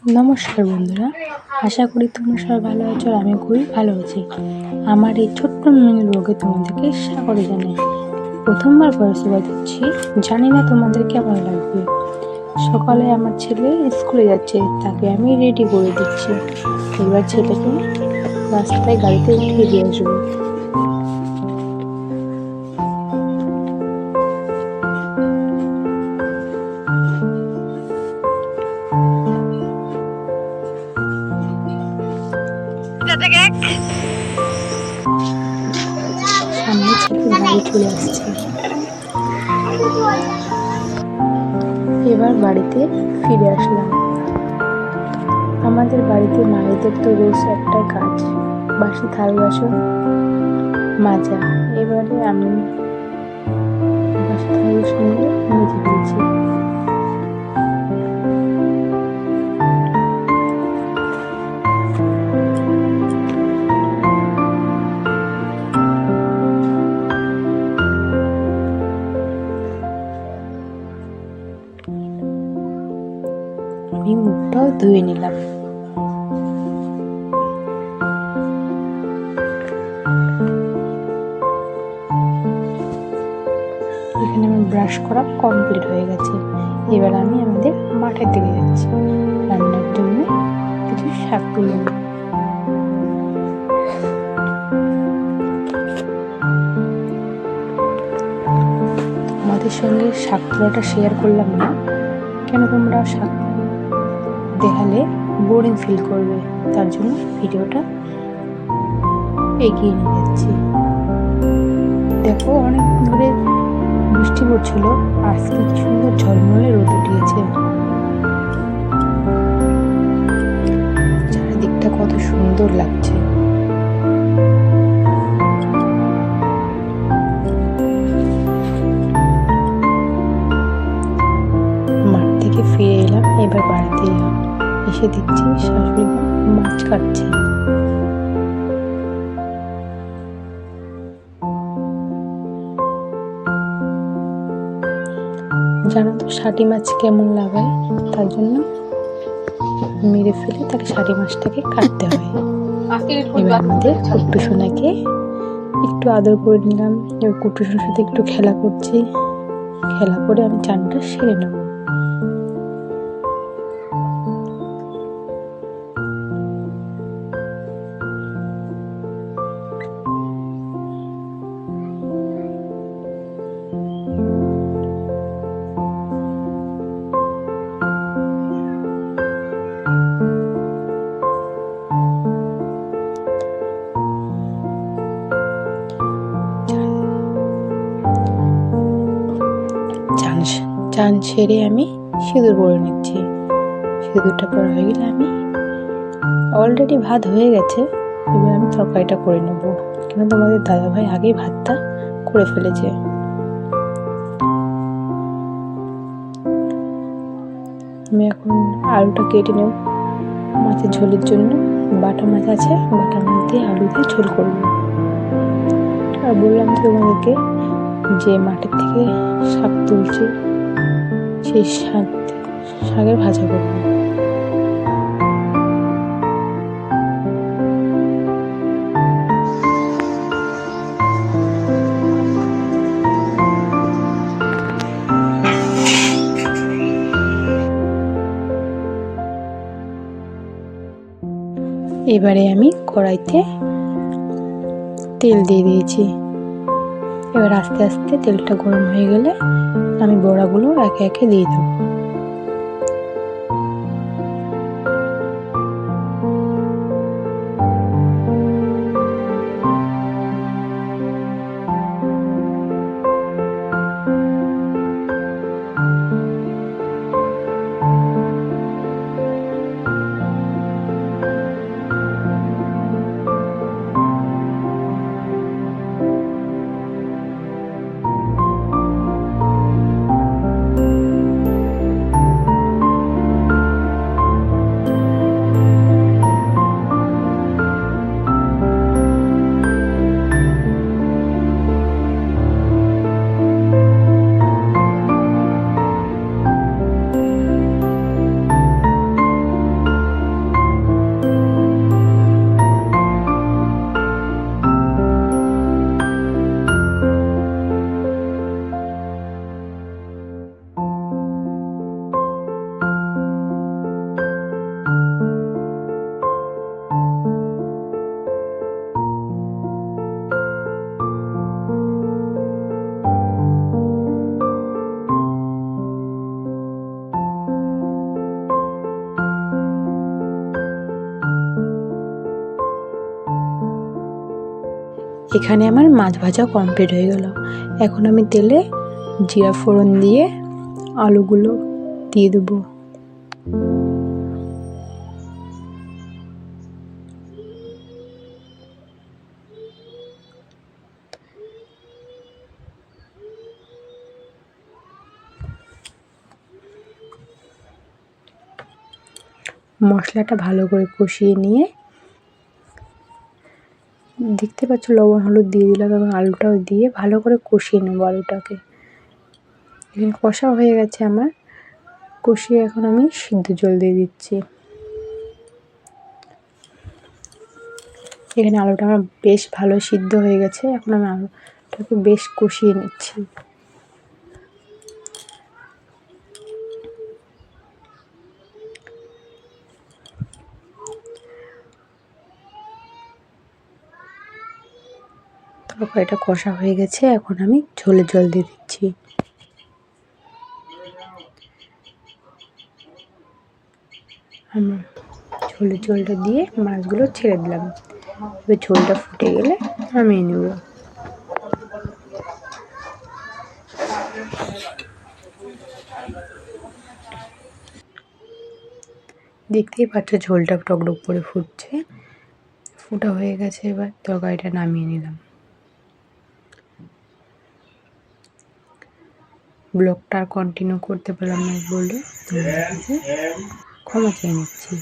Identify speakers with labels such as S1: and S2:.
S1: নমস্কার বন্ধুরা, আশা করি তোমরা সবাই ভালো আছো। আর আমি খুবই ভালো আছি। আমার এই ছোট্ট মিনি ব্লগে তোমাদেরকে স্বাগত জানাই। প্রথমবার ভয়েস ওভার দিচ্ছি, জানি না তোমাদের কেমন লাগবে। সকালে আমার ছেলে স্কুলে যাচ্ছে, তাকে আমি রেডি করে দিচ্ছি। এবার ছেলেকে রাস্তায় গাড়িতে উঠিয়ে দিয়ে আসবো। সামনে ছেলের গাড়ি চলে আসছে। এবার বাড়িতে ফিরে আসলাম। আমাদের বাড়িতে মায়েদের তো রোজ একটা কাজ, বাসি থাল বাসন মাজা। এবারে আমি বাসি থাল বাসনগুলো মেজে ফেলছি। আমি মুখটাও ধুয়ে নিলাম। এখানে আমার ব্রাশ করা কমপ্লিট হয়ে গেছে। এবার আমি আমাদের মাঠের দিকে যাচ্ছি রান্নার জন্য কিছু শাক তুলে নেব। তোমাদের সঙ্গে শাক তোলাটা শেয়ার করলাম না, কেন তোমরা শাক দেখালে বোরিং ফিল করবে, তার জন্য ভিডিওটা এগিয়ে নিয়ে যাচ্ছি। দেখো, অনেক ধরে বৃষ্টি পড়ছিল, আজকে কি সুন্দর ঝলমলে রোদ উঠিয়েছে। চারিদিকটা কত সুন্দর লাগছে। মাঠ থেকে ফিরে এলাম, এবার বাড়িতে এলাম। এসে দেখছি শাশুড়ি মাছ কাটছে। জানো তো শাটি মাছ কেমন লাগায়, তার জন্য মেরে ফেলে তাকে শাটি মাছটাকে কাটতে হয়। এবার আমাদের কুট্টু সোনাকে একটু আদর করে নিলাম। এবার কুট্টু সোনার সাথে একটু খেলা করছি। খেলা করে আমি চানটা সেরে নেব। চান ছেড়ে আমি সিঁদুর পরে নিচ্ছি। সিঁদুরটা পরা হয়ে গেলে আমি অলরেডি ভাত হয়ে গেছে, এবার আমি তরকারিটা করে নেব। কেন তোমাদের দাদাভাই আগেই ভাতটা করে ফেলেছে। আমি এখন আলুটা কেটে নেব মাছের ঝোলের জন্য। বাটা মাছ আছে, বাটা মাছ দিয়ে আলু দিয়ে ঝোল করব। আর বললাম তো তোমাদেরকে যে মাঠের থেকে শাক তুলছি, সেই শাকের ভাজা করব। এবারে আমি কড়াইতে তেল দিয়ে দিয়েছি। এবার আস্তে আস্তে তেলটা গরম হয়ে গেলে আমি বড়াগুলো একে একে দিয়ে দেবো। এখানে আমার মাছ ভাজা কমপ্লিট হয়ে গেল। এখন আমি তেলে জিরা ফোড়ন দিয়ে আলুগুলো দিয়ে দেবো। মশলাটা ভালো করে কষিয়ে নিয়ে দেখতে পাচ্ছ লবণ হলুদ দিয়ে দিলাম এবং আলুটাও দিয়ে ভালো করে কষিয়ে নেবো আলুটাকে। এখানে কষা হয়ে গেছে আমার, কষিয়ে এখন আমি সিদ্ধ জল দিয়ে দিচ্ছি। এখানে আলুটা আমার বেশ ভালো সিদ্ধ হয়ে গেছে। এখন আমি আলুটাকে বেশ কষিয়ে নিচ্ছি। তরকারিটা কষা হয়ে গেছে, এখন আমি ঝোলের জল দিয়ে দিচ্ছি। আমি ঝোলের জলটা দিয়ে মাছগুলো ছেড়ে দিলাম। এবার ঝোলটা ফুটে গেলে নামিয়ে নেব। দেখতেই পাচ্ছ ঝোলটা টকটক করে ফুটছে, ফুটা হয়ে গেছে। এবার তরকারিটা নামিয়ে নিলাম। ব্লগটা আর কন্টিনিউ করতে পারলাম না বলে তোমাদের কাছে ক্ষমা চেয়ে নিচ্ছি।